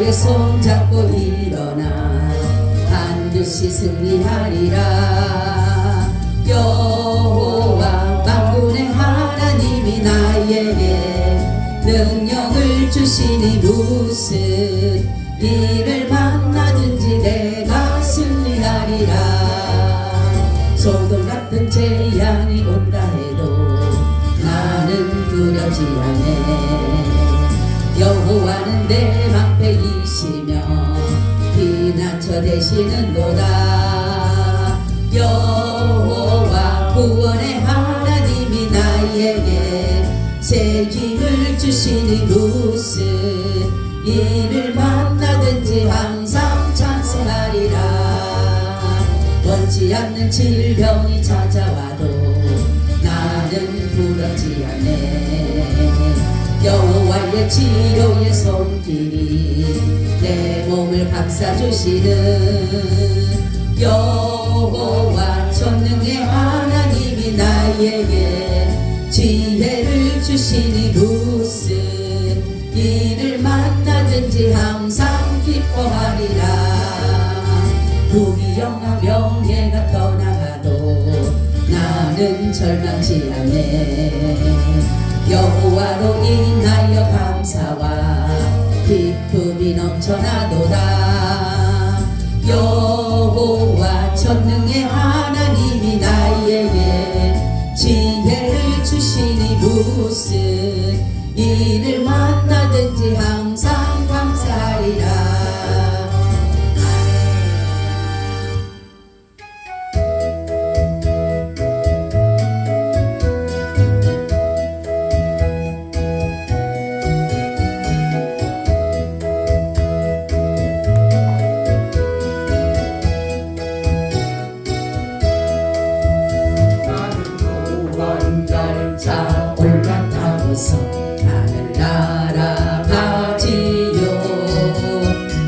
나의 손잡고 일어나 반드시 승리하리라. 여호와 만군의 하나님이 나에게 능력을 주시니 무슨 일을 만나든지 내가 승리하리라. 소돔 같은 재앙이 온다 해도 나는 두렵지 않네. 여호와는 내 방패이시며 피난처 되시는도다. 여호와 구원의 하나님이 나에게 새 힘을 주시니 무슨 일을 만나든지 항상 찬송하리라. 원치 않는 질병이 찾아와도 나는 부럽지 않네. 여호와의 치료의 손길이 내 몸을 감싸주시는 여호와 전능의 하나님이 나에게 지혜를 주시니 무슨 일을 만나든지 항상 기뻐하리라. 부귀영화 명예가 떠나가도 나는 절망치 않네. 여호와로 인하여 감사와 기쁨이 넘쳐나도다. 여호와 전능의 하나님이 나에게 지혜를 주시니 무슨 일을 만나든지 항상 감사하리라. 자 올라타고서 하늘 날아가지요.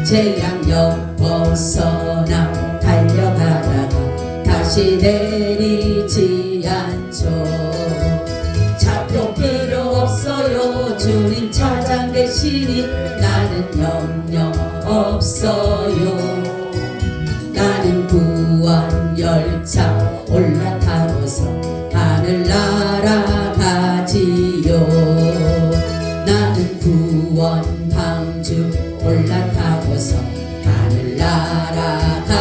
재앙 벗어나 달려가다가 다시 내리지 않죠. 잡혀 필요 없어요. 주님 차장 되시니 나는 염려 없어요. 나는 구원 열차 올라타고서 하늘 날아가지요. 나는 구원 방주 올라타고서 하늘 날아가지요.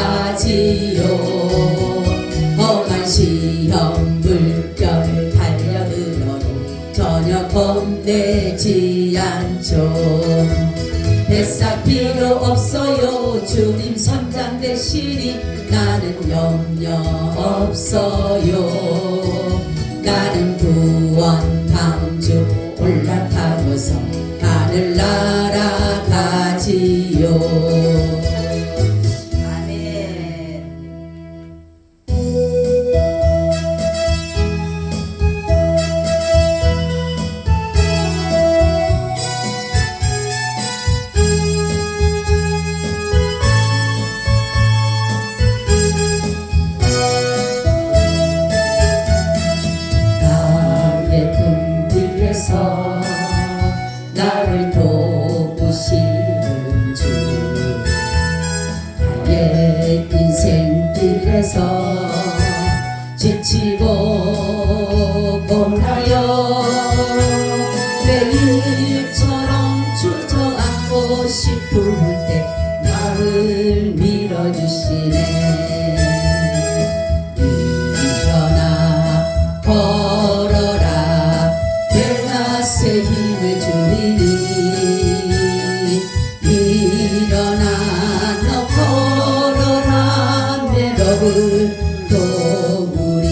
험한 시험 물결 달려들어도 전혀 겁내지 않죠. 뱃삭 필요 없어요. 주님 선장 되시니 나는 염려 없어요. 나는 구원 방주 올라타고서 하늘 날아가지요. 나를 돕으시는 주, 나의 인생길에서 지치고 곤하여 매일처럼 주저앉고 싶을 때 나를 밀어주시네. 일어나 걸어라 내가 새 힘을 주리니. 일어나 너 걸어라 내 너를 도우리.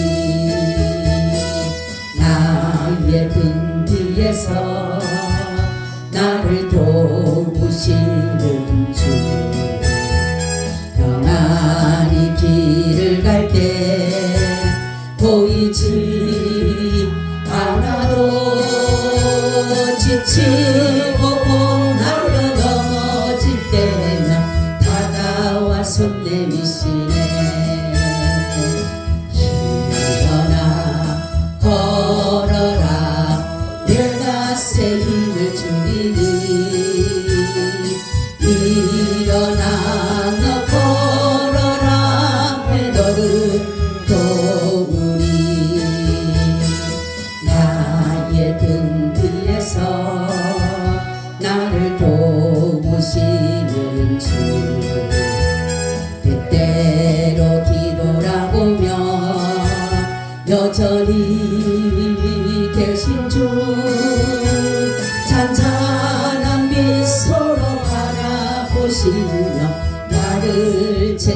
나의 등 뒤에서 나를 도우시는 주, 평안히 길을 갈 때 보이지 않아도 지치고 곤하여 넘어질 때나 다가와 손 내미시네. 일어나 걸어라 내가 새 힘을 주리니.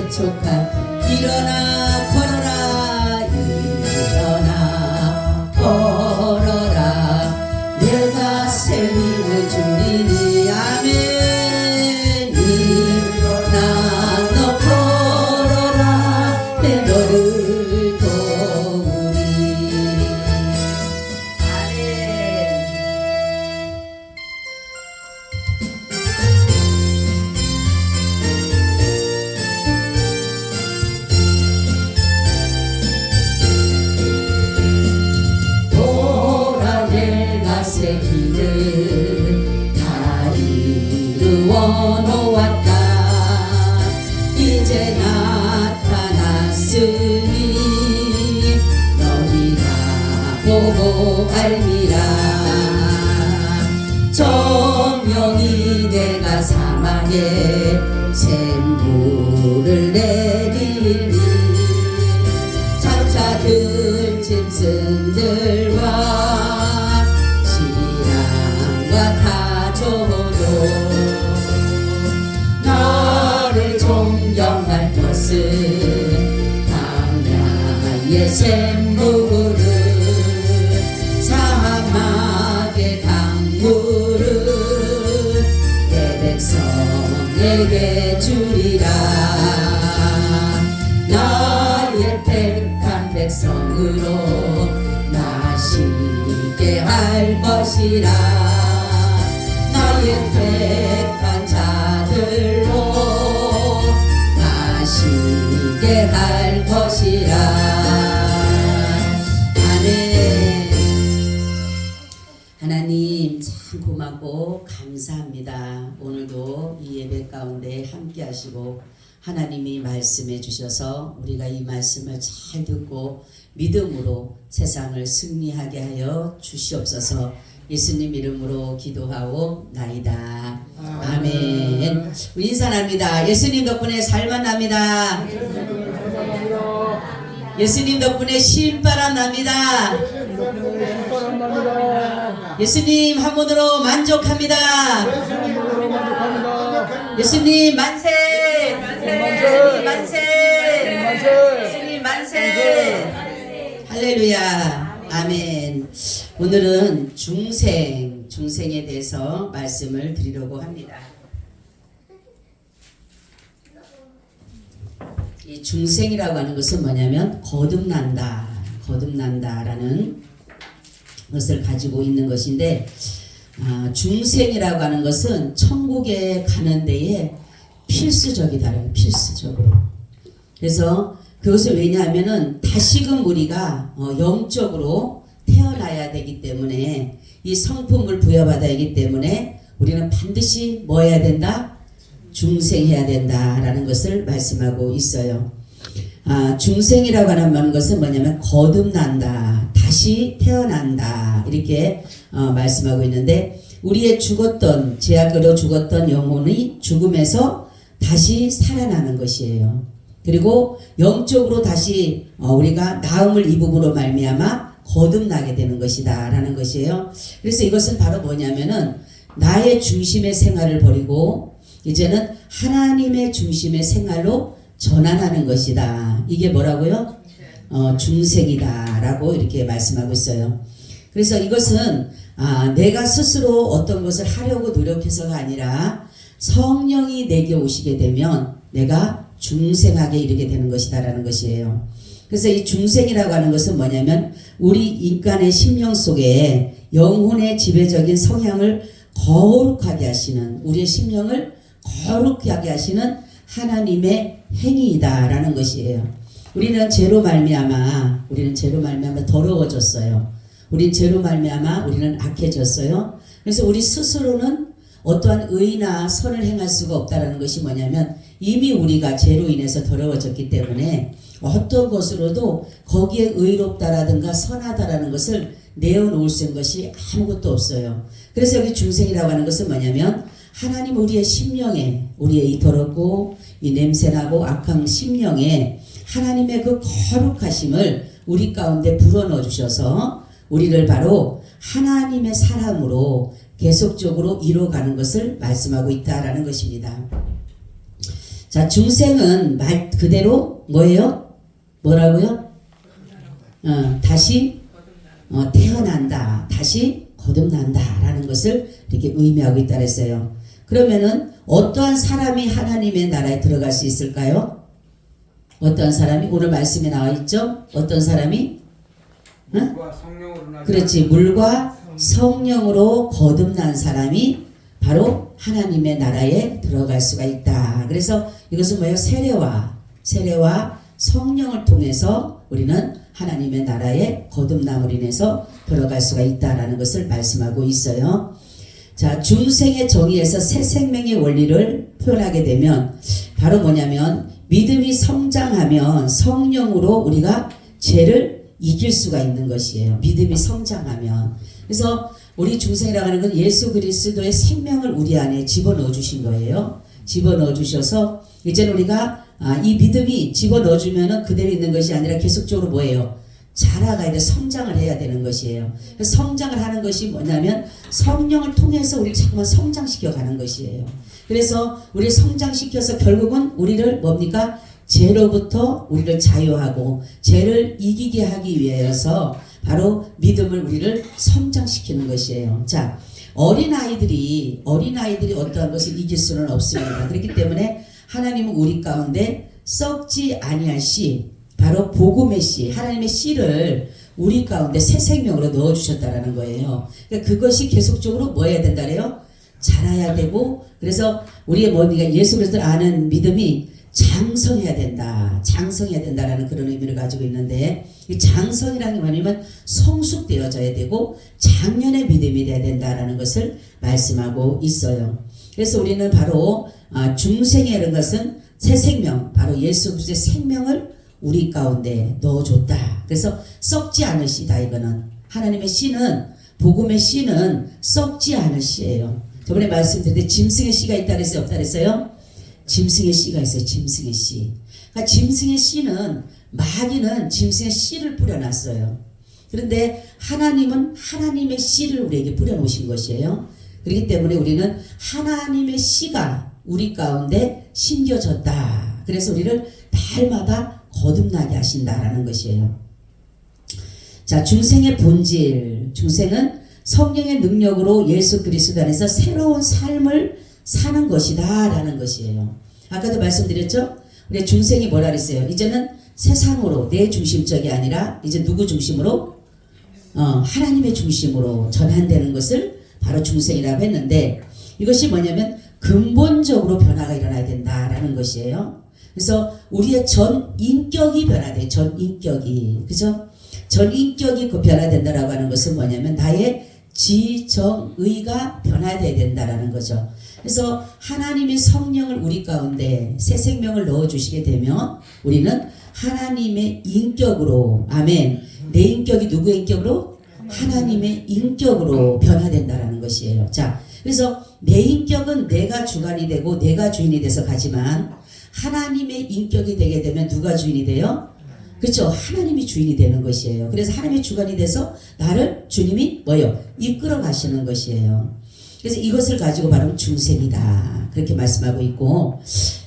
촉한 일어나 걸어라 일어나 걸어라 내가 새 힘을 주리니 아멘 일어나 너 걸어라 내 너를 도우리 새 길을 다 이루어 놓았다 이제 나타났으니 너희가 보고 알미라 정령이 내가 사망에 샘물을 내리니 장차들 짐승들과 가져도 나를 존경할 것은 광야의 샘물을 사막의 강물을 내 백성에게 주리라 나의 택한 백성으로 마시게 할 것이라 나의 택한 자들로 마시게 할 것이라 아멘. 하나님 참 고맙고 감사합니다. 오늘도 이 예배 가운데 함께 하시고 하나님이 말씀해 주셔서 우리가 이 말씀을 잘 듣고 믿음으로 세상을 승리하게 하여 주시옵소서. 예수님 이름으로 기도하오 나이다. 아멘. 우리 인사합니다. 예수님 덕분에 살만 납니다. 예수님 덕분에 신바람 납니다. 예수님 한 분으로 만족합니다. 예수님 만세. 예수님 만세. 예수님 만세. 할렐루야. 아멘. 오늘은 중생에 대해서 말씀을 드리려고 합니다. 이 중생이라고 하는 것은 뭐냐면 거듭난다라는 것을 가지고 있는 것인데 중생이라고 하는 것은 천국에 가는 데에 필수적이다. 필수적으로. 그래서 그것을 왜냐하면은 다시금 우리가 영적으로 태어나야 되기 때문에 이 성품을 부여받아야 하기 때문에 우리는 반드시 뭐 해야 된다? 중생해야 된다라는 것을 말씀하고 있어요. 중생이라고 하는 것은 뭐냐면 거듭난다, 다시 태어난다 이렇게 말씀하고 있는데 우리의 죽었던 죄악으로 죽었던 영혼이 죽음에서 다시 살아나는 것이에요. 그리고 영적으로 다시 우리가 나음을 입음으로 말미암아 거듭나게 되는 것이다 라는 것이에요. 그래서 이것은 바로 뭐냐면은 나의 중심의 생활을 버리고 이제는 하나님의 중심의 생활로 전환하는 것이다. 이게 뭐라고요? 중생이다 라고 이렇게 말씀하고 있어요. 그래서 이것은 내가 스스로 어떤 것을 하려고 노력해서가 아니라 성령이 내게 오시게 되면 내가 중생하게 이르게 되는 것이다 라는 것이에요. 그래서 이 중생이라고 하는 것은 뭐냐면 우리 인간의 심령 속에 영혼의 지배적인 성향을 거룩하게 하시는 우리의 심령을 거룩하게 하시는 하나님의 행위이다 라는 것이에요. 우리는 죄로 말미암아 더러워졌어요. 우린 죄로 말미암아 우리는 악해졌어요. 그래서 우리 스스로는 어떠한 의나 선을 행할 수가 없다라는 것이 뭐냐면 이미 우리가 죄로 인해서 더러워졌기 때문에 어떤 것으로도 거기에 의롭다라든가 선하다라는 것을 내어놓을 수 있는 것이 아무것도 없어요. 그래서 여기 중생이라고 하는 것은 뭐냐면 하나님 우리의 심령에 우리의 이 더럽고 이 냄새나고 악한 심령에 하나님의 그 거룩하심을 우리 가운데 불어넣어 주셔서 우리를 바로 하나님의 사람으로 계속적으로 이루어가는 것을 말씀하고 있다라는 것입니다. 자, 중생은 말 그대로 뭐예요? 뭐라고요? 다시 태어난다. 다시 거듭난다. 라는 것을 이렇게 의미하고 있다 그랬어요. 그러면은 어떠한 사람이 하나님의 나라에 들어갈 수 있을까요? 어떠한 사람이? 오늘 말씀에 나와 있죠? 어떤 사람이? 물과 성령으로 나지 그렇지. 물과 성령으로 거듭난 사람이 바로 하나님의 나라에 들어갈 수가 있다. 그래서 이것은 뭐예요? 세례와 성령을 통해서 우리는 하나님의 나라에 거듭남을 인해서 들어갈 수가 있다라는 것을 말씀하고 있어요. 자, 중생의 정의에서 새 생명의 원리를 표현하게 되면 바로 뭐냐면 믿음이 성장하면 성령으로 우리가 죄를 이길 수가 있는 것이에요. 믿음이 성장하면. 그래서 우리 중생이라고 하는 건 예수 그리스도의 생명을 우리 안에 집어넣어 주신 거예요. 집어넣어 주셔서 이제는 우리가 이 믿음이 집어넣어 주면은 그대로 있는 것이 아니라 계속적으로 뭐예요? 자라가야 돼. 성장을 해야 되는 것이에요. 성장을 하는 것이 뭐냐면 성령을 통해서 우리를 자꾸만 성장시켜 가는 것이에요. 그래서 우리를 성장시켜서 결국은 우리를 뭡니까? 죄로부터 우리를 자유하고 죄를 이기게 하기 위해서 바로 믿음을 우리를 성장시키는 것이에요. 자, 어린아이들이 어떠한 것을 이길 수는 없습니다. 그렇기 때문에 하나님은 우리 가운데 썩지 아니할 씨, 바로 복음의 씨, 하나님의 씨를 우리 가운데 새 생명으로 넣어주셨다라는 거예요. 그러니까 그것이 계속적으로 뭐 해야 된다래요? 자라야 되고, 그래서 우리의 우리가 예수 그리스도를 아는 믿음이 장성해야 된다라는 그런 의미를 가지고 있는데, 이 장성이라는 게 뭐냐면 성숙되어져야 되고 장년의 믿음이 돼야 된다라는 것을 말씀하고 있어요. 그래서 우리는 바로 중생이라는 것은 새 생명, 바로 예수 그리스도의 생명을 우리 가운데 넣어줬다. 그래서 썩지 않을 씨다. 이거는 하나님의 씨는, 복음의 씨는 썩지 않을 씨예요. 저번에 말씀드렸는데 짐승의 씨가 있다 그랬어요? 없다 그랬어요? 짐승의 씨가 있어요. 짐승의 씨. 그러니까 짐승의 씨는, 마귀는 짐승의 씨를 뿌려놨어요. 그런데 하나님은 하나님의 씨를 우리에게 뿌려놓으신 것이에요. 그렇기 때문에 우리는 하나님의 씨가 우리 가운데 심겨졌다. 그래서 우리를 날마다 거듭나게 하신다라는 것이에요. 자, 중생의 본질, 중생은 성령의 능력으로 예수 그리스도 안에서 새로운 삶을 사는 것이다 라는 것이에요. 아까도 말씀드렸죠? 우리 중생이 뭐라 그랬어요? 이제는 세상으로 내 중심적이 아니라 이제 누구 중심으로? 하나님의 중심으로 전환되는 것을 바로 중생이라고 했는데, 이것이 뭐냐면 근본적으로 변화가 일어나야 된다라는 것이에요. 그래서 우리의 전 인격이 변화돼. 전 인격이. 그죠? 전 인격이 그 변화된다라고 하는 것은 뭐냐면 나의 지정의가 변화돼야 된다라는 거죠. 그래서 하나님의 성령을 우리 가운데 새 생명을 넣어주시게 되면 우리는 하나님의 인격으로, 아멘, 내 인격이 누구의 인격으로? 하나님의 인격으로 변화된다라는 것이에요. 자, 그래서 내 인격은 내가 주관이 되고 내가 주인이 돼서 가지만 하나님의 인격이 되게 되면 누가 주인이 돼요? 그렇죠. 하나님이 주인이 되는 것이에요. 그래서 하나님의 주관이 돼서 나를 주님이 뭐요? 이끌어 가시는 것이에요. 그래서 이것을 가지고 바로 중생이다. 그렇게 말씀하고 있고,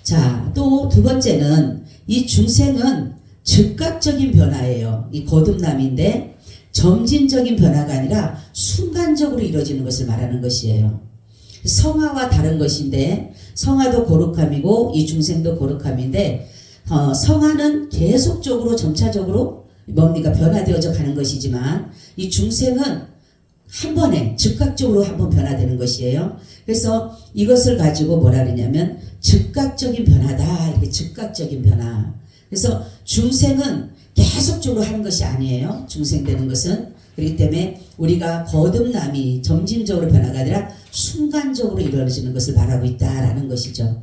자, 또 두 번째는 이 중생은 즉각적인 변화예요. 이 거듭남인데 점진적인 변화가 아니라 순간적으로 이루어지는 것을 말하는 것이에요. 성화와 다른 것인데, 성화도 거룩함이고 이 중생도 거룩함인데, 성화는 계속적으로 점차적으로 뭡니까? 변화되어져 가는 것이지만 이 중생은 한 번에 즉각적으로 한 번 변화되는 것이에요. 그래서 이것을 가지고 뭐라 그러냐면 즉각적인 변화다. 이렇게 즉각적인 변화. 그래서 중생은 계속적으로 하는 것이 아니에요. 중생되는 것은. 그렇기 때문에 우리가 거듭남이 점진적으로 변화가 아니라 순간적으로 이루어지는 것을 말하고 있다라는 것이죠.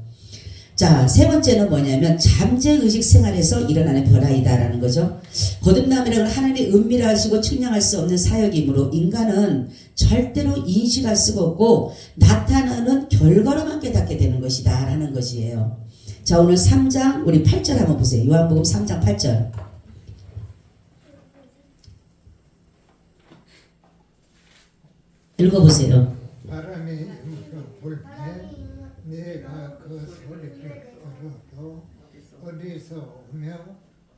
자, 세 번째는 뭐냐면 잠재의식 생활에서 일어나는 변화이다라는 거죠. 거듭남이라는 하나님의 은밀하시고 측량할 수 없는 사역이므로 인간은 절대로 인식할 수가 없고 나타나는 결과로만 깨닫게 되는 것이다 라는 것이에요. 자, 오늘 3장 우리 8절 한번 보세요. 요한복음 3장 8절 읽어보세요. 바람이 불 때 내가 그 소리를 들었다. 어디서 오며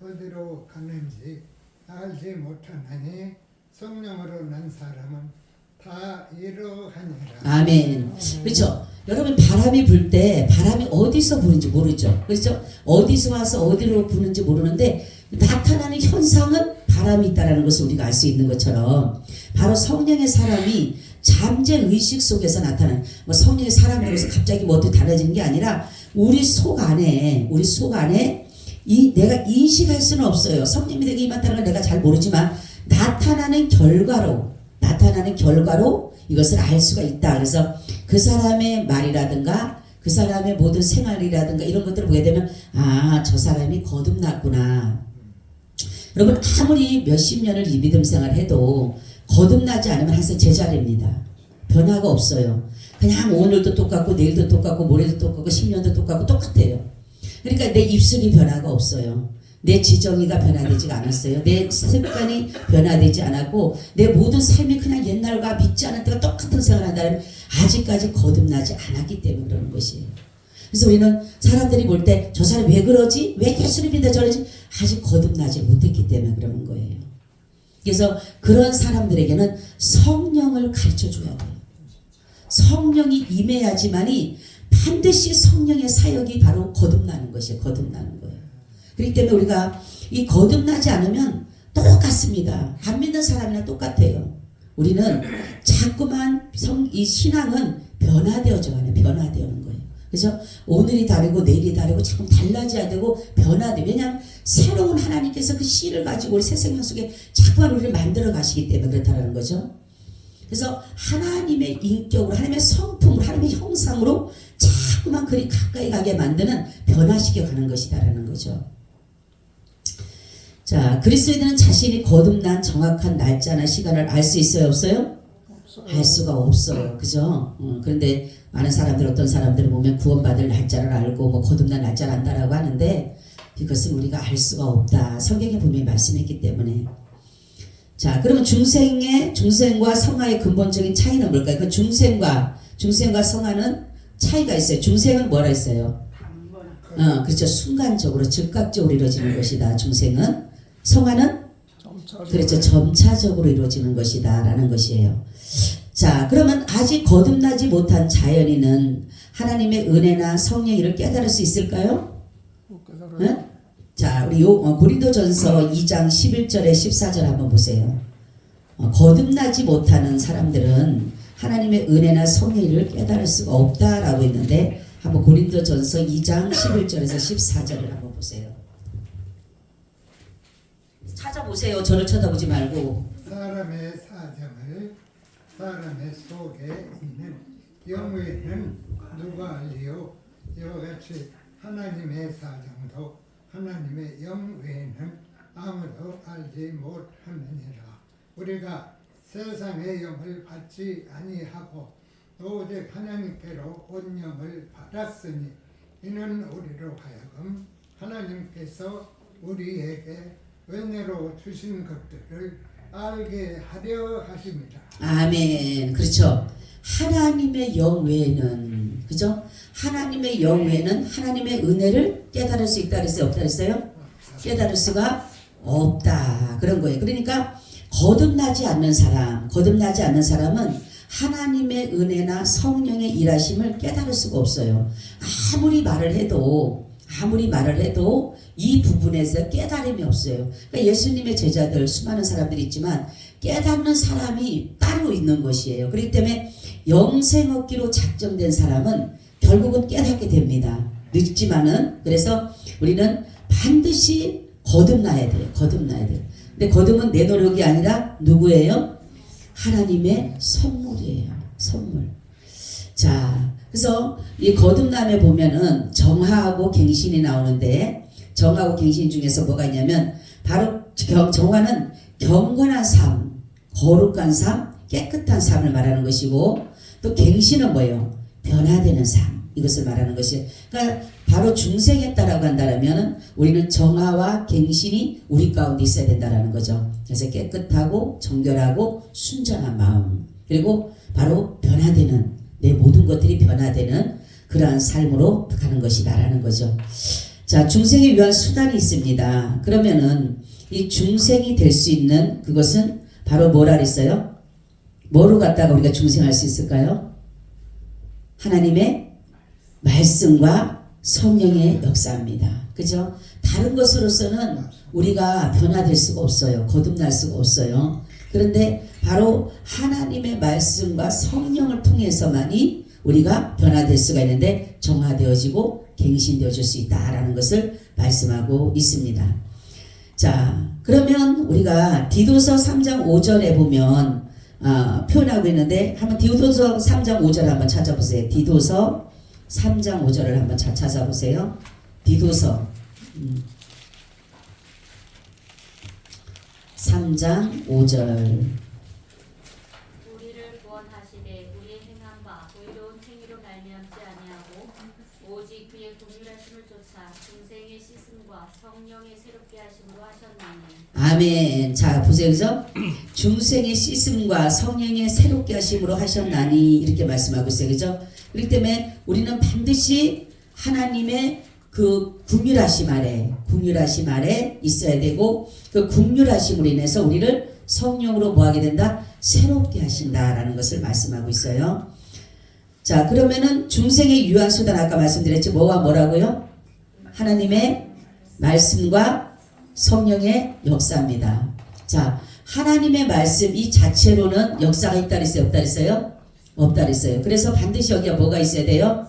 어디로 가는지 알지 못하나니 성령으로 난 사람은 다 이러하니라. 아멘. 그렇죠. 여러분 바람이 불 때 바람이 어디서 부는지 모르죠. 그렇죠. 어디서 와서 어디로 부는지 모르는데 나타나는 현상은 바람이 있다라는 것을 우리가 알 수 있는 것처럼 바로 성령의 사람이 잠재 의식 속에서 나타나는 뭐 성령의 사람으로서 갑자기 뭐 어떻게 달라지는 게 아니라 우리 속 안에 이 내가 인식할 수는 없어요. 성령이 내게 임한다는 걸 내가 잘 모르지만 나타나는 결과로 이것을 알 수가 있다. 그래서 그 사람의 말이라든가 그 사람의 모든 생활이라든가 이런 것들을 보게 되면 아, 저 사람이 거듭났구나. 여러분 아무리 몇십 년을 이 믿음 생활을 해도 거듭나지 않으면 항상 제자리입니다. 변화가 없어요. 그냥 오늘도 똑같고 내일도 똑같고 모레도 똑같고 10년도 똑같고 똑같아요. 그러니까 내 입술이 변화가 없어요. 내 지정의가 변화되지 않았어요. 내 습관이 변화되지 않았고 내 모든 삶이 그냥 옛날과 믿지 않을 때가 똑같은 생활을 한다면 아직까지 거듭나지 않았기 때문에 그러는 것이에요. 그래서 우리는 사람들이 볼 때 저 사람이 왜 그러지? 왜 예수를 믿는다 저러지? 아직 거듭나지 못했기 때문에 그러는 거예요. 그래서 그런 사람들에게는 성령을 가르쳐줘야 돼요. 성령이 임해야지만이 반드시 성령의 사역이 바로 거듭나는 것이에요. 거듭나는 거예요. 그렇기 때문에 우리가 이 거듭나지 않으면 똑같습니다. 안 믿는 사람이랑 똑같아요. 우리는 자꾸만 이 신앙은 변화되어져 가는 변화되는 거예요. 그래서 오늘이 다르고 내일이 다르고 자꾸 달라져야 되고 변화돼. 왜냐하면 새로운 하나님께서 그 씨를 가지고 우리 새 생명 속에 자꾸만 우리를 만들어 가시기 때문에 그렇다는 거죠. 그래서 하나님의 인격으로 하나님의 성품으로 하나님의 형상으로 자꾸만 그리 가까이 가게 만드는 변화시켜 가는 것이다라는 거죠. 자, 그리스도인들은 자신이 거듭난 정확한 날짜나 시간을 알 수 있어요, 없어요? 알 수가 없어요. 그죠? 그런데 많은 사람들, 어떤 사람들을 보면 구원받을 날짜를 알고 뭐 거듭난 날짜를 안다라고 하는데 이것은 우리가 알 수가 없다. 성경에 분명히 말씀했기 때문에. 자, 그러면 중생과 성화의 근본적인 차이는 뭘까요? 그 중생과 성화는 차이가 있어요. 중생은 뭐라 했어요? 그렇죠. 순간적으로, 즉각적으로 이루어지는 것이다. 중생은. 성화는? 그렇죠. 점차적으로 이루어지는 것이다. 라는 것이에요. 자, 그러면 아직 거듭나지 못한 자연인은 하나님의 은혜나 성령을 깨달을 수 있을까요? 응? 자, 우리 고린도전서 2장 11절에 14절 한번 보세요. 거듭나지 못하는 사람들은 하나님의 은혜나 성령을 깨달을 수가 없다라고 했는데 한번 고린도전서 2장 11절에서 14절을 한번 보세요. 찾아보세요. 저를 쳐다보지 말고. 사람의 사정을 사람의 속에 있는 영외는 누가 알리요? 이와 같이 하나님의 사정도 하나님의 영외에는 아무도 알지 못하느니라. 우리가 세상의 영을 받지 아니하고 오직 하나님께로 온 영을 받았으니 이는 우리로 하여금 하나님께서 우리에게 은혜로 주신 것들을 알게 하려 하십니다. 아멘. 그렇죠. 하나님의 영 외에는, 그죠? 하나님의 영 외에는 하나님의 은혜를 깨달을 수 있다 그랬어요? 없다 그랬어요? 깨달을 수가 없다. 그런 거예요. 그러니까 거듭나지 않는 사람은 하나님의 은혜나 성령의 일하심을 깨달을 수가 없어요. 아무리 말을 해도 이 부분에서 깨달음이 없어요. 그러니까 예수님의 제자들 수많은 사람들이 있지만 깨닫는 사람이 따로 있는 것이에요. 그렇기 때문에 영생 얻기로 작정된 사람은 결국은 깨닫게 됩니다. 늦지만은. 그래서 우리는 반드시 거듭나야 돼요. 근데 거듭은 내 노력이 아니라 누구예요? 하나님의 선물이에요. 선물. 자, 그래서 이 거듭남에 보면은 정화하고 갱신이 나오는데 정화하고 갱신 중에서 뭐가 있냐면 바로 정화는 경건한 삶, 거룩한 삶, 깨끗한 삶을 말하는 것이고 또 갱신은 뭐예요? 변화되는 삶. 이것을 말하는 것이에요. 그러니까 바로 중생했다라고 한다면 우리는 정화와 갱신이 우리 가운데 있어야 된다라는 거죠. 그래서 깨끗하고 정결하고 순전한 마음 그리고 바로 변화되는 내 모든 것들이 변화되는 그러한 삶으로 가는 것이다라는 거죠. 자, 중생이 위한 수단이 있습니다. 그러면은 이 중생이 될 수 있는 그것은 바로 뭐라 그랬어요? 뭐로 갖다가 우리가 중생할 수 있을까요? 하나님의 말씀과 성령의 역사입니다. 그죠? 다른 것으로서는 우리가 변화될 수가 없어요. 거듭날 수가 없어요. 그런데 바로 하나님의 말씀과 성령을 통해서만이 우리가 변화될 수가 있는데 정화되어지고 갱신되어질 수 있다라는 것을 말씀하고 있습니다. 자, 그러면 우리가 디도서 3장 5절에 보면 표현하고 있는데 한번 디도서 3장 5절을 한번 찾아보세요. 디도서 3장 5절을 한번 찾아보세요. 디도서 3장 5절. 우리를 구원하시되 우리의 행한 바 의로운 행위로 말미암지 아니하고 오직 그의 긍휼하심을 쫓아 중생의 씻음과 성령의 새롭게 하심으로 하셨나니. 아멘. 자, 보세요. 그죠? 중생의 씻음과 성령의 새롭게 하심으로 하셨나니 이렇게 말씀하고 있어요. 그죠? 그렇기 때문에 우리는 반드시 하나님의 그 긍휼하심 아래 있어야 되고 그 긍휼하심으로 인해서 우리를 성령으로 뭐하게 된다? 새롭게 하신다라는 것을 말씀하고 있어요. 자, 그러면은 중생의 유한 수단 아까 말씀드렸죠. 뭐와 뭐라고요? 하나님의 말씀과 성령의 역사입니다. 자, 하나님의 말씀 이 자체로는 역사가 있다 그랬어요? 없다 그랬어요? 없다 그랬어요. 그래서 반드시 여기가 뭐가 있어야 돼요?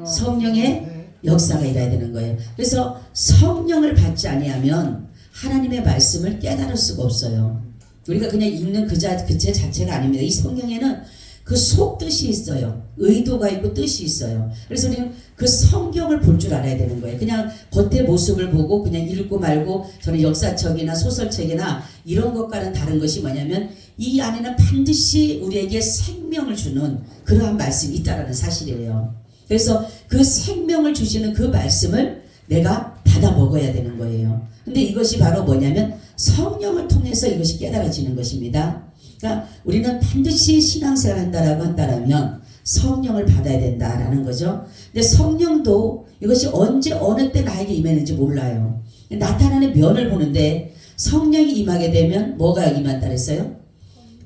성령의 역사가 일어야 되는 거예요. 그래서 성령을 받지 아니하면 하나님의 말씀을 깨달을 수가 없어요. 우리가 그냥 읽는 그 자체가 아닙니다. 이 성경에는 그 속뜻이 있어요. 의도가 있고 뜻이 있어요. 그래서 우리는 그 성경을 볼 줄 알아야 되는 거예요. 그냥 겉의 모습을 보고 그냥 읽고 말고 저는 역사책이나 소설책이나 이런 것과는 다른 것이 뭐냐면 이 안에는 반드시 우리에게 생명을 주는 그러한 말씀이 있다라는 사실이에요. 그래서 그 생명을 주시는 그 말씀을 내가 받아 먹어야 되는 거예요. 근데 이것이 바로 뭐냐면 성령을 통해서 이것이 깨달아지는 것입니다. 그러니까 우리는 반드시 신앙생활 한다라고 한다면 성령을 받아야 된다라는 거죠. 근데 성령도 이것이 언제 어느 때 나에게 임했는지 몰라요. 나타나는 면을 보는데 성령이 임하게 되면 뭐가 임한다 그랬어요?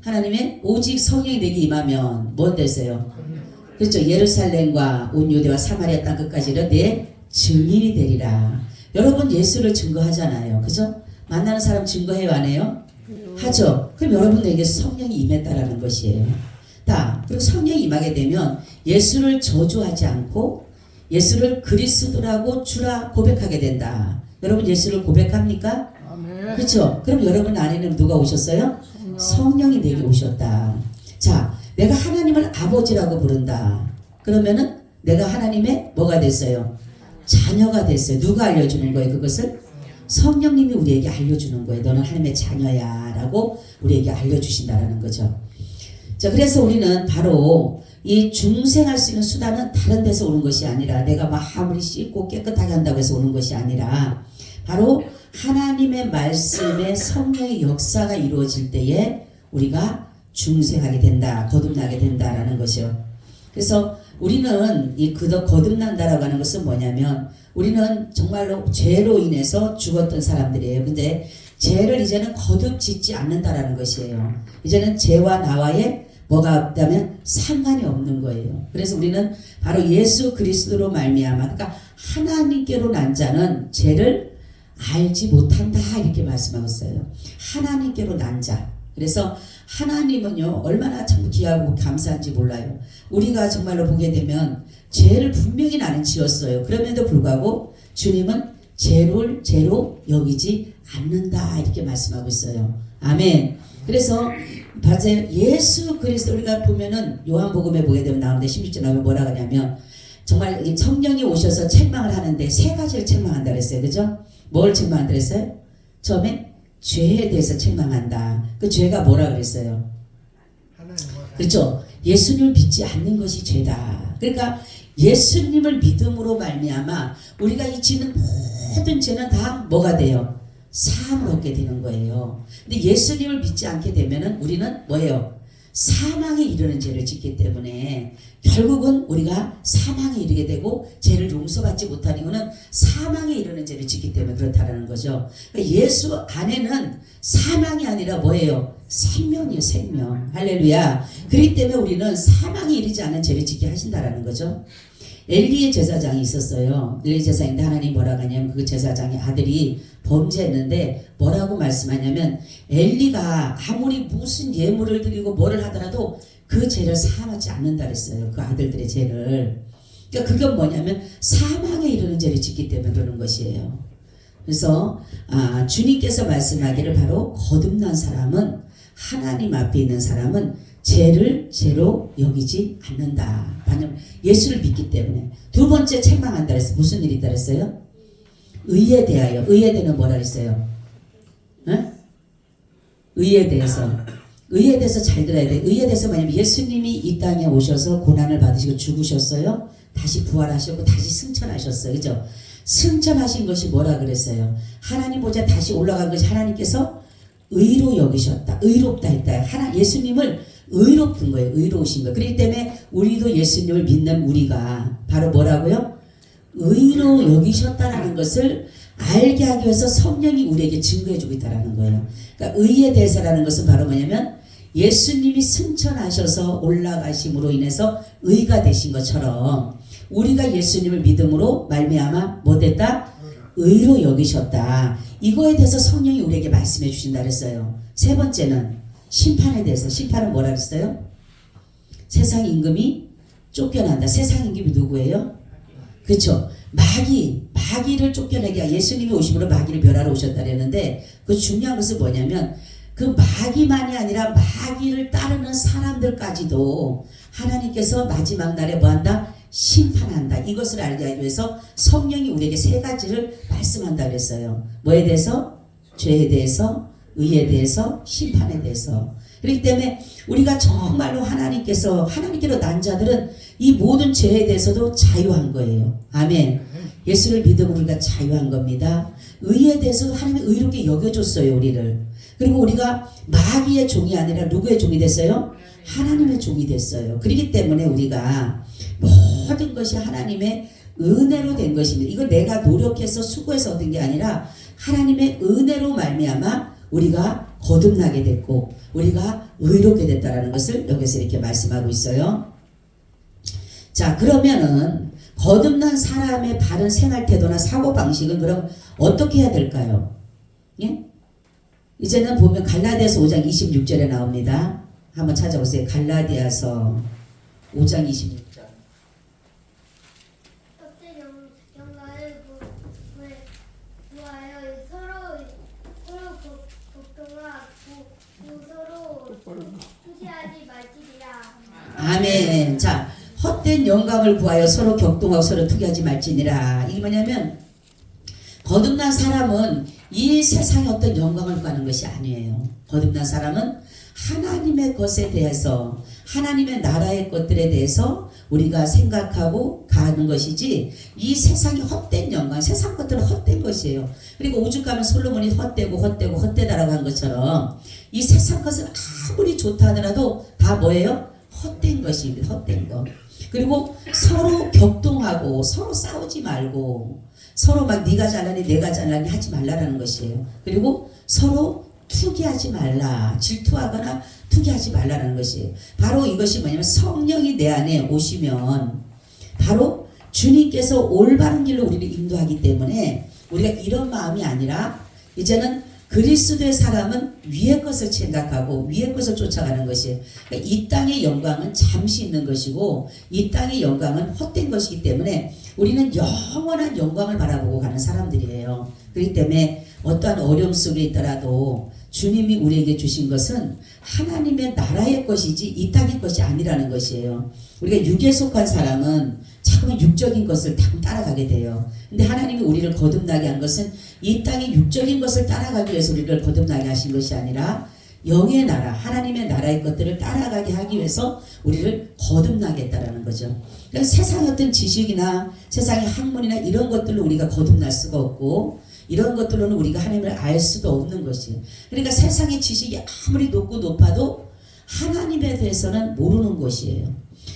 하나님의 오직 성령이 내게 임하면 뭐 됐어요? 그렇죠. 예루살렘과 온 유대와 사마리아 땅 끝까지는 내 증인이 되리라. 여러분 예수를 증거하잖아요. 그죠? 만나는 사람 증거해요 안 해요? 하죠. 그럼 여러분에게 성령이 임했다라는 것이에요. 그리고 성령이 임하게 되면 예수를 저주하지 않고 예수를 그리스도라고 주라 고백하게 된다. 여러분 예수를 고백합니까? 그렇죠. 그럼 여러분 안에는 누가 오셨어요? 성령이 내게 오셨다. 자, 내가 하나님을 아버지라고 부른다. 그러면은 내가 하나님의 뭐가 됐어요? 자녀가 됐어요. 누가 알려주는 거예요? 그것을? 성령님이 우리에게 알려주는 거예요. 너는 하나님의 자녀야 라고 우리에게 알려주신다라는 거죠. 자, 그래서 우리는 바로 이 중생할 수 있는 수단은 다른 데서 오는 것이 아니라 내가 마음을 씻고 깨끗하게 한다고 해서 오는 것이 아니라 바로 하나님의 말씀에 성령의 역사가 이루어질 때에 우리가 중생하게 된다, 거듭나게 된다라는 것이요. 그래서 우리는 이 거듭난다라고 하는 것은 뭐냐면 우리는 정말로 죄로 인해서 죽었던 사람들이에요. 근데 죄를 이제는 거듭 짓지 않는다라는 것이에요. 이제는 죄와 나와의 뭐가 없다면 상관이 없는 거예요. 그래서 우리는 바로 예수 그리스도로 말미암아 그러니까 하나님께로 난 자는 죄를 알지 못한다 이렇게 말씀하고 있어요. 하나님께로 난 자. 그래서 하나님은요 얼마나 참 귀하고 감사한지 몰라요. 우리가 정말로 보게 되면 죄를 분명히 나는 지었어요. 그럼에도 불구하고 주님은 죄를 죄로 여기지 않는다 이렇게 말씀하고 있어요. 아멘. 그래서 맞아요. 예수 그리스도 우리가 보면은 요한복음에 보게 되면 나오는데 16절 나오면 뭐라 하냐면 정말 성령이 오셔서 책망을 하는데 세 가지를 책망한다 그랬어요. 그죠? 뭘 책망한다 그랬어요? 처음에 죄에 대해서 책망한다. 그 죄가 뭐라 그랬어요? 그렇죠. 예수님을 믿지 않는 것이 죄다. 그러니까 예수님을 믿음으로 말미암아 우리가 이 짓는 모든 죄는 다 뭐가 돼요? 사함을 얻게 되는 거예요. 근데 예수님을 믿지 않게 되면은 우리는 뭐예요? 사망에 이르는 죄를 짓기 때문에 결국은 우리가 사망에 이르게 되고 죄를 용서받지 못한 이유는 사망에 이르는 죄를 짓기 때문에 그렇다는 거죠. 그러니까 예수 안에는 사망이 아니라 뭐예요? 생명이에요. 생명. 할렐루야. 그렇기 때문에 우리는 사망에 이르지 않은 죄를 짓게 하신다라는 거죠. 엘리의 제사장이 있었어요. 엘리 제사장인데 하나님 뭐라고 하냐면 그 제사장의 아들이 범죄했는데 뭐라고 말씀하냐면 엘리가 아무리 무슨 예물을 드리고 뭐를 하더라도 그 죄를 사하지 않는다 그랬어요. 그 아들들의 죄를. 그러니까 그건 뭐냐면 사망에 이르는 죄를 짓기 때문에 그러는 것이에요. 그래서 주님께서 말씀하기를 바로 거듭난 사람은 하나님 앞에 있는 사람은 죄를 죄로 여기지 않는다. 왜냐면 예수를 믿기 때문에. 두 번째 책망한다 그랬어요. 무슨 일이 있다 그랬어요? 의에 대하여. 의에 대해서 뭐라 그랬어요? 응? 의에 대해서. 의에 대해서 잘 들어야 돼. 의에 대해서 뭐냐면 예수님이 이 땅에 오셔서 고난을 받으시고 죽으셨어요. 다시 부활하셨고 다시 승천하셨어요. 그죠? 승천하신 것이 뭐라 그랬어요? 하나님 보좌 다시 올라간 것이 하나님께서 의로 여기셨다. 의롭다 했다. 예수님을 의롭은 거예요. 의로우신 거예요. 그렇기 때문에 우리도 예수님을 믿는 우리가 바로 뭐라고요? 의로 여기셨다라는 것을 알게 하기 위해서 성령이 우리에게 증거해 주고 있다는 거예요. 그러니까 의에 대해서라는 것은 바로 뭐냐면 예수님이 승천하셔서 올라가심으로 인해서 의가 되신 것처럼 우리가 예수님을 믿음으로 말미암아 뭐 됐다? 의로 여기셨다. 이거에 대해서 성령이 우리에게 말씀해 주신다 그랬어요. 세 번째는 심판에 대해서. 심판은 뭐라 그랬어요? 세상 임금이 쫓겨난다. 세상 임금이 누구예요? 그렇죠. 마귀를 쫓겨내게 예수님이 오심으로 마귀를 멸하러 오셨다 그랬는데 그 중요한 것은 뭐냐면 그 마귀만이 아니라 마귀를 따르는 사람들까지도 하나님께서 마지막 날에 뭐한다? 심판한다. 이것을 알게 하기 위해서 성령이 우리에게 세 가지를 말씀한다 그랬어요. 뭐에 대해서? 죄에 대해서, 의에 대해서, 심판에 대해서. 그렇기 때문에 우리가 정말로 하나님께로 난 자들은 이 모든 죄에 대해서도 자유한 거예요. 아멘. 예수를 믿음으로 우리가 자유한 겁니다. 의에 대해서 하나님이 의롭게 여겨줬어요, 우리를. 그리고 우리가 마귀의 종이 아니라 누구의 종이 됐어요? 하나님의 종이 됐어요. 그렇기 때문에 우리가 모든 것이 하나님의 은혜로 된 것입니다. 이거 내가 노력해서 수고해서 얻은 게 아니라 하나님의 은혜로 말미암아 우리가 거듭나게 됐고 우리가 의롭게 됐다라는 것을 여기서 이렇게 말씀하고 있어요. 자, 그러면은 거듭난 사람의 바른 생활 태도나 사고 방식은 그럼 어떻게 해야 될까요? 예? 이제는 보면 갈라디아서 5장 26절에 나옵니다. 한번 찾아보세요. 갈라디아서 5장 26절. 영광을 구하여 서로 걱정하고 서로 투시하지 말지니라. 아멘. 자, 헛된 영광을 구하여 서로 격동하고 서로 투기하지 말지니라. 이게 뭐냐면 거듭난 사람은 이 세상의 어떤 영광을 구하는 것이 아니에요. 거듭난 사람은 하나님의 것에 대해서 하나님의 나라의 것들에 대해서 우리가 생각하고 가는 것이지 이 세상이 헛된 영광, 세상 것들은 헛된 것이에요. 그리고 오죽 가면 솔로몬이 헛되다라고 한 것처럼 이 세상 것은 아무리 좋다 하더라도 다 뭐예요? 헛된 것입니다. 헛된 것. 그리고 서로 격동하고 서로 싸우지 말고 서로 막 네가 잘나니 내가 잘나니 하지 말라라는 것이에요. 그리고 서로 투기하지 말라. 질투하거나 투기하지 말라는 것이에요. 바로 이것이 뭐냐면 성령이 내 안에 오시면 바로 주님께서 올바른 길로 우리를 인도하기 때문에 우리가 이런 마음이 아니라 이제는 그리스도의 사람은 위의 것을 생각하고 위의 것을 쫓아가는 것이에요. 그러니까 이 땅의 영광은 잠시 있는 것이고 이 땅의 영광은 헛된 것이기 때문에 우리는 영원한 영광을 바라보고 가는 사람들이에요. 그렇기 때문에 어떠한 어려움 속에 있더라도 주님이 우리에게 주신 것은 하나님의 나라의 것이지 이 땅의 것이 아니라는 것이에요. 우리가 육에 속한 사람은 자꾸만 육적인 것을 따라가게 돼요. 근데 하나님이 우리를 거듭나게 한 것은 이 땅의 육적인 것을 따라가기 위해서 우리를 거듭나게 하신 것이 아니라 영의 나라, 하나님의 나라의 것들을 따라가게 하기 위해서 우리를 거듭나게 했다라는 거죠. 그러니까 세상의 어떤 지식이나 세상의 학문이나 이런 것들로 우리가 거듭날 수가 없고 이런 것들로는 우리가 하나님을 알 수도 없는 것이에요. 그러니까 세상의 지식이 아무리 높고 높아도 하나님에 대해서는 모르는 것이에요.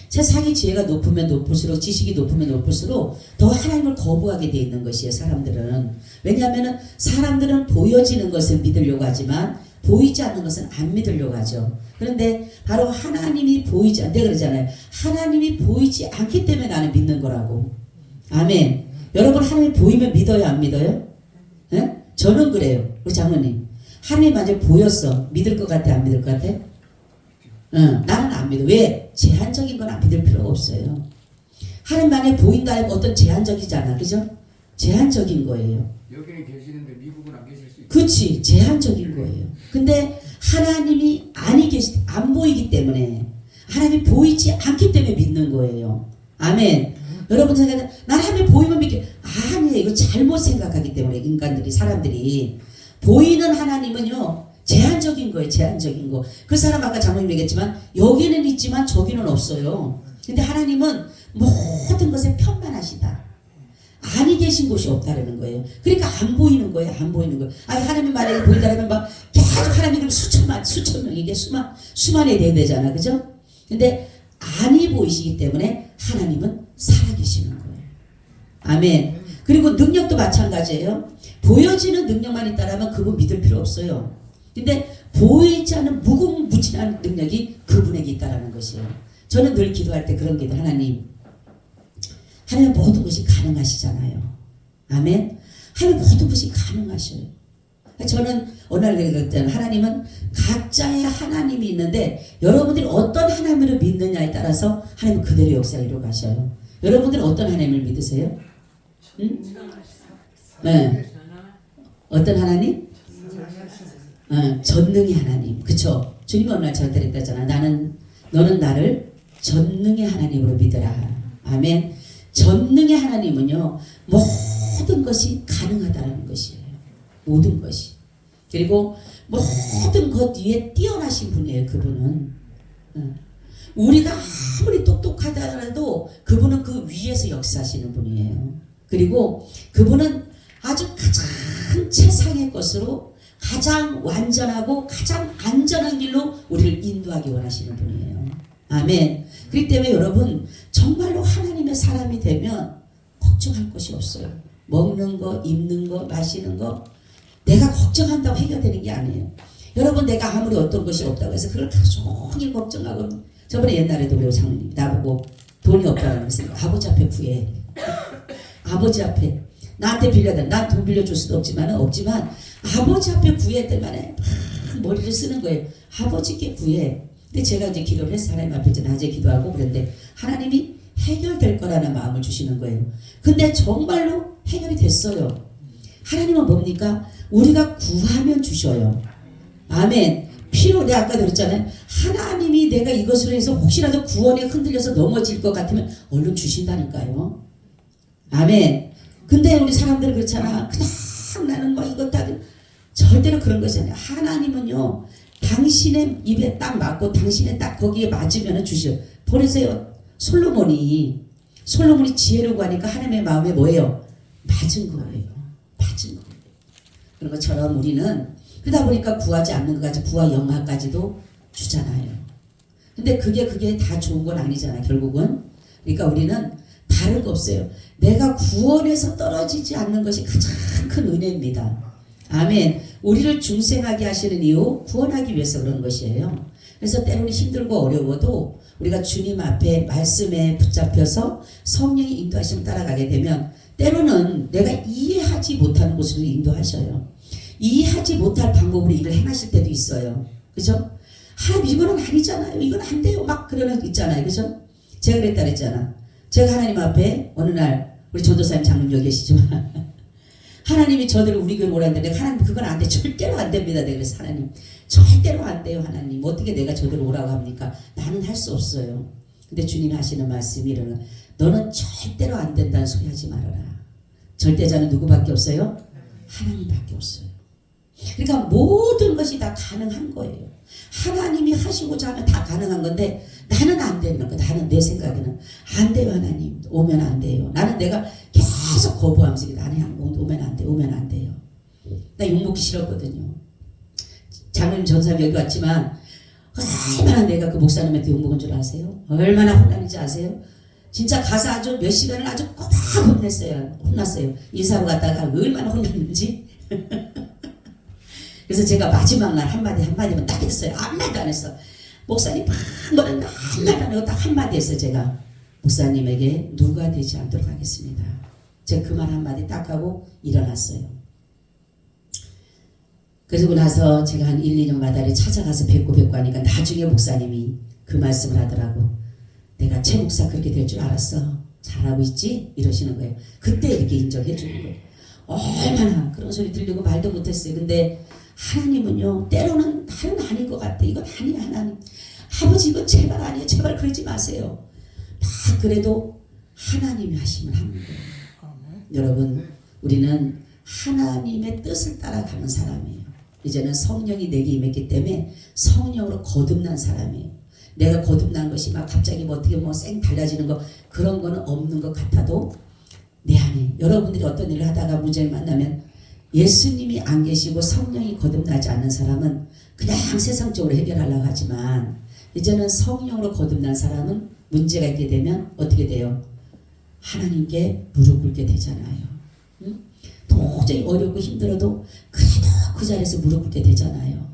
세상의 지혜가 높으면 높을수록 지식이 높으면 높을수록 더 하나님을 거부하게 돼 있는 것이에요. 사람들은. 왜냐하면 사람들은 보여지는 것을 믿으려고 하지만 보이지 않는 것은 안 믿으려고 하죠. 그런데 바로 하나님이 보이지 않는데 그러잖아요. 하나님이 보이지 않기 때문에 나는 믿는 거라고. 아멘. 여러분 하나님이 보이면 믿어요 안 믿어요? 네? 저는 그래요. 우리 장로님 하나님이 만약에 보였어. 믿을 것 같아 안 믿을 것 같아? 응, 나는 안 믿어. 왜? 제한적인 건 안 믿을 필요가 없어요. 하나님 만약에 보인다면 어떤 제한적이잖아. 그죠? 제한적인 거예요. 여기는 계시는데 미국은 안 계실 수 있고. 그치 제한적인 거예요. 근데 하나님이 안 보이기 때문에 하나님이 보이지 않기 때문에 믿는 거예요. 아멘. 여러분 생각에 난 하나님 보이면 믿게 아니에요. 이거 잘못 생각하기 때문에 인간들이 사람들이 보이는 하나님은요 제한적인 거예요. 제한적인 거. 그 사람 아까 장로님 얘기했지만 여기는 있지만 저기는 없어요. 근데 하나님은 모든 것에 편만하시다. 아니 계신 곳이 없다라는 거예요. 그러니까 안 보이는 거예요. 안 보이는 거예요. 아니 하나님 만약에 보인다면 막 계속 하나님이 수천 명 이게 수만이 돼야 되잖아. 그죠? 근데 아니 보이시기 때문에 하나님은 살아계시는 거예요. 아멘. 그리고 능력도 마찬가지예요. 보여지는 능력만 있다라면 그분 믿을 필요 없어요. 근데 보이지 않는 무궁무진한 능력이 그분에게 있다라는 것이에요. 저는 늘 기도할 때 그런 기도 하나님 모든 것이 가능하시잖아요. 아멘. 하나님 모든 것이 가능하셔요. 저는 어느 날 그랬잖아요. 하나님은 각자의 하나님이 있는데 여러분들이 어떤 하나님을 믿느냐에 따라서 하나님은 그대로 역사를 이루어 가셔요. 여러분들은 어떤 하나님을 믿으세요? 응? 네. 어떤 하나님? 전능의 하나님. 그쵸? 주님이 어느 날 저한테 그랬잖아. 너는 나를 전능의 하나님으로 믿어라. 아멘. 전능의 하나님은요 모든 것이 가능하다는 것이에요. 모든 것이. 그리고 모든 것 위에 뛰어나신 분이에요. 그분은. 우리가 아무리 똑똑하더라도 그분은 그 위에서 역사하시는 분이에요. 그리고 그분은 아주 가장 최상의 것으로 가장 완전하고 가장 안전한 길로 우리를 인도하기 원하시는 분이에요. 아멘. 그렇기 때문에 여러분 정말로 하나님의 사람이 되면 걱정할 것이 없어요. 먹는 거, 입는 거, 마시는 거 내가 걱정한다고 해결되는 게 아니에요. 여러분 내가 아무리 어떤 것이 없다고 해서 그걸 종일 걱정하고 저번에 옛날에도 그래요. 장로님 나보고 돈이 없다고 해서 아버지 앞에 구해. 아버지 앞에 나한테 빌려달라. 난 돈 빌려줄 수도 없지만 아버지 앞에 구해 때만에 머리를 쓰는 거예요. 아버지께 구해. 근데 제가 이제 기도를 해서 하나님 앞에 이제 낮에 기도하고 그랬는데 하나님이 해결될 거라는 마음을 주시는 거예요. 근데 정말로 해결이 됐어요. 하나님은 뭡니까? 우리가 구하면 주셔요. 아멘. 내가 아까도 그랬잖아요. 하나님이 내가 이것으로 해서 혹시라도 구원에 흔들려서 넘어질 것 같으면 얼른 주신다니까요. 아멘. 근데 우리 사람들은 그렇잖아. 그냥 나는 뭐 이것 다 절대로 그런 것이 아니야. 하나님은요. 당신의 입에 딱 맞고 당신의 딱 거기에 맞으면 주셔. 보내세요. 솔로몬이 지혜로 구하니까 하나님의 마음에 뭐예요? 맞은 거예요. 맞은 거예요. 그런 것처럼 우리는 그러다 보니까 구하지 않는 것까지 부와 영화까지도 주잖아요. 근데 그게 다 좋은 건 아니잖아 결국은. 그러니까 우리는 다른 거 없어요. 내가 구원에서 떨어지지 않는 것이 가장 큰 은혜입니다. 아멘. 우리를 중생하게 하시는 이유 구원하기 위해서 그런 것이에요. 그래서 때로는 힘들고 어려워도 우리가 주님 앞에 말씀에 붙잡혀서 성령의 인도하심을 따라가게 되면 때로는 내가 이해하지 못하는 곳으로 인도하셔요. 이해하지 못할 방법으로 일을 행하실 때도 있어요. 그죠? 하나님 이거는 아니잖아요. 이건 안 돼요. 막 그러는 거 있잖아요. 그죠? 제가 그랬다 그랬잖아. 제가 하나님 앞에 어느 날 우리 전도사님 장로님 여기 계시지만 하나님이 저들을 우리 교회로 오라는데 하나님 그건 안 돼. 절대로 안 됩니다. 내가 그래서 하나님 절대로 안 돼요. 하나님 어떻게 내가 저들을 오라고 합니까? 나는 할 수 없어요. 근데 주님이 하시는 말씀이 이러는 너는 절대로 안 된다는 소리 하지 말아라. 절대자는 누구밖에 없어요? 하나님밖에 없어요. 그러니까 모든 것이 다 가능한 거예요. 하나님이 하시고자 하면 다 가능한 건데 나는 안 되는 거. 나는 내 생각에는 안 돼요. 하나님 오면 안 돼요. 나는 내가 계속 거부하면서 나는 오면 안 돼. 오면 안 돼요. 나 욕먹기 싫었거든요. 장로님 전사님 여기 왔지만 얼마나 내가 그 목사님한테 욕먹은 줄 아세요? 얼마나 혼났는지 아세요? 진짜 가서 아주 몇 시간을 아주 꼬박 혼났어요. 인사로 갔다가 얼마나 혼났는지. 그래서 제가 마지막 날 한마디만 딱 했어요. 아무 말도 안 했어. 목사님 막 뭐랬나 아무 말도 안 하고 딱 한마디 했어요. 제가 목사님에게 누가 되지 않도록 하겠습니다. 제가 그 말 한마디 딱 하고 일어났어요. 그러고 나서 제가 한 1, 2년마다 찾아가서 뵙고 하니까 나중에 목사님이 그 말씀을 하더라고. 내가 최 목사 그렇게 될 줄 알았어. 잘하고 있지? 이러시는 거예요. 그때 이렇게 인정해 주는 거예요. 얼마나 그런 소리 들리고 말도 못했어요. 근데 하나님은요, 때로는 나는 아닌 것 같아. 이건 아니야, 하나님. 아버지, 이건 제발 아니에요. 제발 그러지 마세요. 막 그래도 하나님이 하시면 하는 거예요. 여러분, 우리는 하나님의 뜻을 따라가는 사람이에요. 이제는 성령이 내게 임했기 때문에 성령으로 거듭난 사람이에요. 내가 거듭난 것이 막 갑자기 뭐 어떻게 뭐 쌩 달라지는 거 그런 거는 없는 것 같아도 내 안에 여러분들이 어떤 일을 하다가 문제를 만나면 예수님이 안 계시고 성령이 거듭나지 않는 사람은 그냥 세상적으로 해결하려고 하지만 이제는 성령으로 거듭난 사람은 문제가 있게 되면 어떻게 돼요? 하나님께 무릎 꿇게 되잖아요. 응? 도저히 어렵고 힘들어도 그래도 그 자리에서 무릎 꿇게 되잖아요.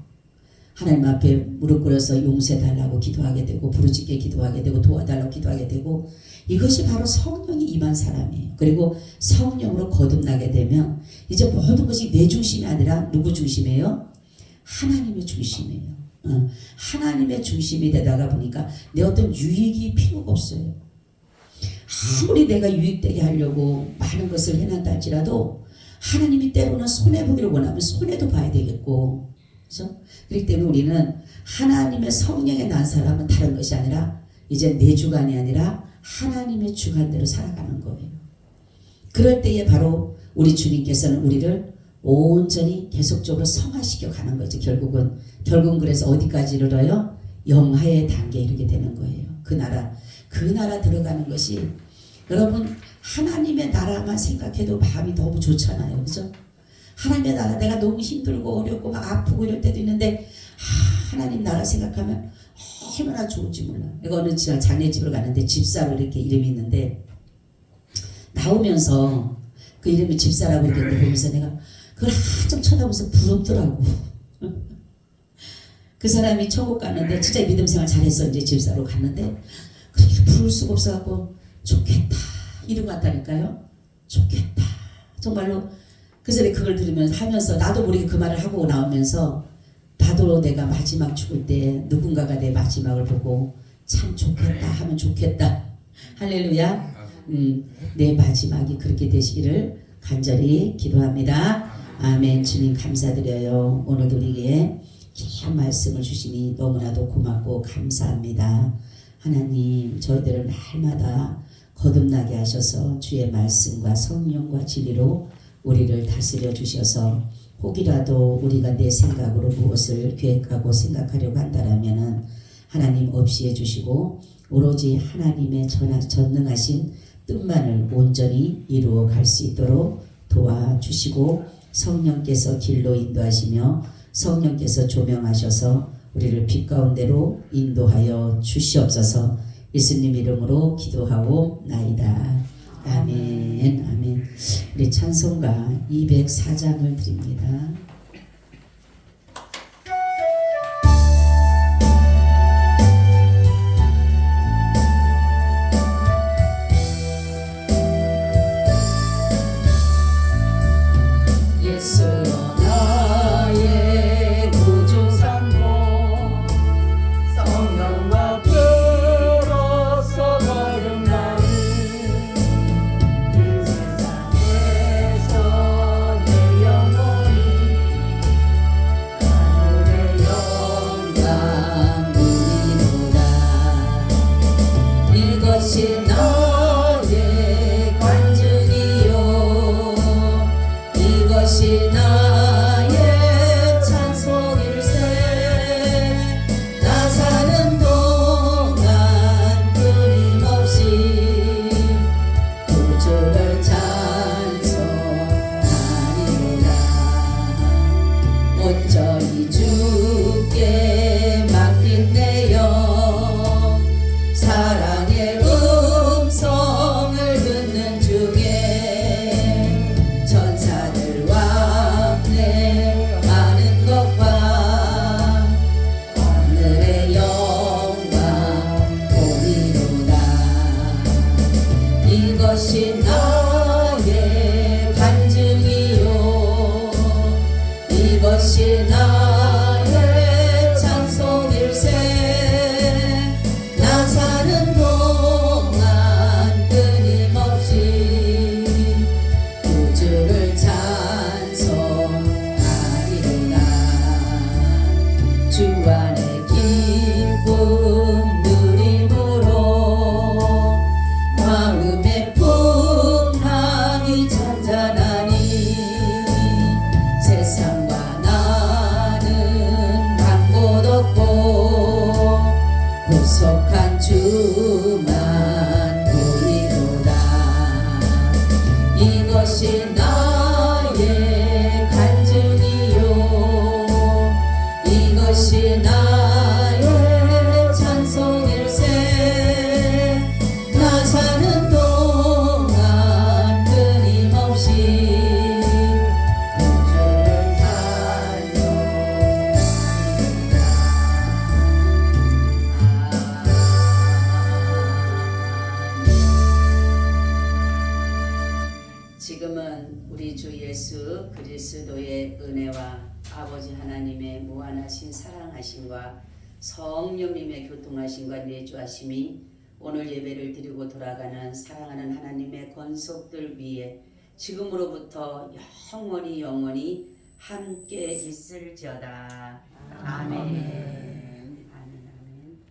하나님 앞에 무릎 꿇어서 용서해 달라고 기도하게 되고 부르짖게 기도하게 되고 도와달라고 기도하게 되고 이것이 바로 성령이 임한 사람이에요. 그리고 성령으로 거듭나게 되면 이제 모든 것이 내 중심이 아니라 누구 중심이에요? 하나님의 중심이에요. 하나님의 중심이 되다가 보니까 내 어떤 유익이 필요가 없어요. 아무리 내가 유익되게 하려고 많은 것을 해낸다 할지라도 하나님이 때로는 손해보기를 원하면 손해도 봐야 되겠고, 그렇죠? 그렇기 때문에 우리는 하나님의 성령에 난 사람은 다른 것이 아니라 이제 내 주관이 아니라 하나님의 주관대로 살아가는 거예요. 그럴 때에 바로 우리 주님께서는 우리를 온전히 계속적으로 성화시켜 가는 거죠. 결국은 그래서 어디까지 이르러요? 영화의 단계에 이르게 되는 거예요. 그 나라 들어가는 것이 여러분 하나님의 나라만 생각해도 마음이 너무 좋잖아요. 그죠? 하나님의 나라 내가 너무 힘들고 어렵고 막 아프고 이럴 때도 있는데 하나님 나라 생각하면 얼마나 좋은지 몰라. 내가 어느 자네 집을 갔는데 집사로 이렇게 이름이 있는데 나오면서 그 이름이 집사라고 이렇게 보면서 내가 그걸 한참 쳐다보면서 부럽더라고. 그 사람이 천국 갔는데 진짜 믿음 생활 잘해서 이제 집사로 갔는데 그렇게 부를 수가 없어갖고 좋겠다 이러고 왔다니까요. 좋겠다 정말로. 그래서 그걸 들으면서 하면서 나도 모르게 그 말을 하고 나오면서 나도 내가 마지막 죽을 때 누군가가 내 마지막을 보고 참 좋겠다 하면 좋겠다. 할렐루야. 내 마지막이 그렇게 되시기를 간절히 기도합니다. 아멘. 주님 감사드려요. 오늘도 우리에게 귀한 말씀을 주시니 너무나도 고맙고 감사합니다. 하나님 저희들을 날마다 거듭나게 하셔서 주의 말씀과 성령과 진리로 우리를 다스려 주셔서 혹이라도 우리가 내 생각으로 무엇을 계획하고 생각하려고 한다라면은 하나님 없이 해주시고 오로지 하나님의 전능하신 뜻만을 온전히 이루어 갈 수 있도록 도와주시고 성령께서 길로 인도하시며 성령께서 조명하셔서 우리를 빛 가운데로 인도하여 주시옵소서. 예수님 이름으로 기도하고 나이다. 아멘. 아멘. 우리 찬송가 204장을 드립니다. 온전히 주께 맡긴 이것이 나의 찬송일세 나 사는 동안 끊임없이 구주를 찬송하리로다 주 안에 기쁨 누림으로 마음의 풍랑이 잔잔하니 세상과 나는 간 곳 없고 구속한 주만 보이도다 이것이 나의 간증이요 이것이 나의 찬송일세 나 사는 동안 끊임없이 구주를 찬송합니다. 지금은 우리 주 예수 그리스도의 은혜와 아버지 하나님의 무한하신 사랑하심과 성령님의 교통하심과 내주하심이 오늘 예배를 드리고 돌아가는 사랑하는 하나님의 권속들 위에 지금으로부터 영원히 함께 있을지어다. 아멘.